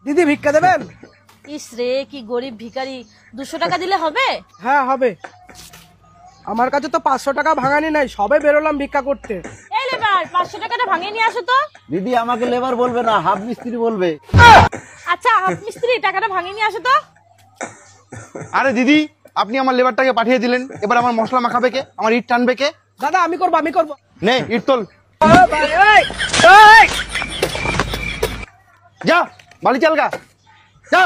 দিদি ভিক্ষা দেবেন? ইস রে, কি গরিব ভিখারি, 200 টাকা দিলে হবে? হ্যাঁ হবে। আমার কাছে তো 500 টাকা ভাঙানি নাই, সবে বেরোলাম ভিক্ষা করতে। এই লেবার, 500 টাকাটা ভাঙিয়ে নিয়ে আসো তো। দিদি আমাকে লেবার বলবে না, হাফ মিস্ত্রি বলবে। আচ্ছা, হাফ মিস্ত্রি, টাকাটা ভাঙিয়ে নিয়ে আসো তো। আরে দিদি, আপনি আমার লেবারটাকে পাঠিয়ে দিলেন, এবার আমার মশলা মাখাবে কে, আমার ইট টানবে কে? দাদা আমি করবো। নে ইট তোল, যা বালি চালগা, যা।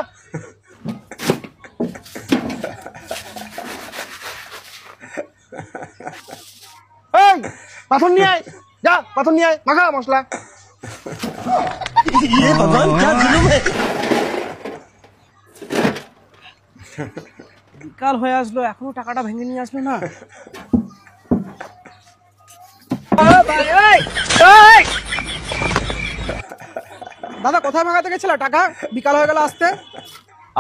এই পাথর নিয়ে আয়, যা পাথর নিয়ে আয়, মাখা মশলা। বিকাল হয়ে আসলো, এখনো টাকাটা ভেঙে নিয়ে আসলো না। দাদা কোথায় ভাঙাতে গেছিল টাকা? বিকাল হয়ে গেল আসতে।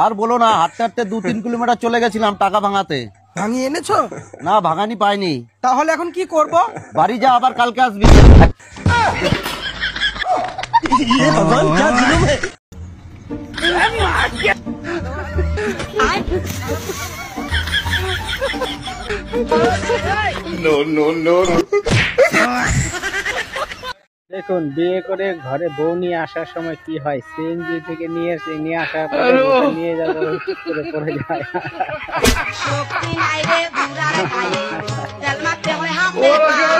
আর বলো না, হাঁটতে হাঁটতে 2-3 কিলোমিটার চলে গেছিলাম টাকা ভাঙাতে। ভাঙিয়ে এনেছো? না, ভাঙানি পাইনি। তাহলে এখন কি করব? বাড়ি যা, আবার কালকে আসবি। দেখুন, বিয়ে করে ঘরে বউ নিয়ে আসার সময় কি হয়, সিএনজি থেকে নিয়ে আসার পরে বউটা নিয়ে যাবে, হুট করে পড়ে যায়। শক্তি নাই রে বুড়ার গায়ে, তেল মারতে হয় হাতে পায়ে।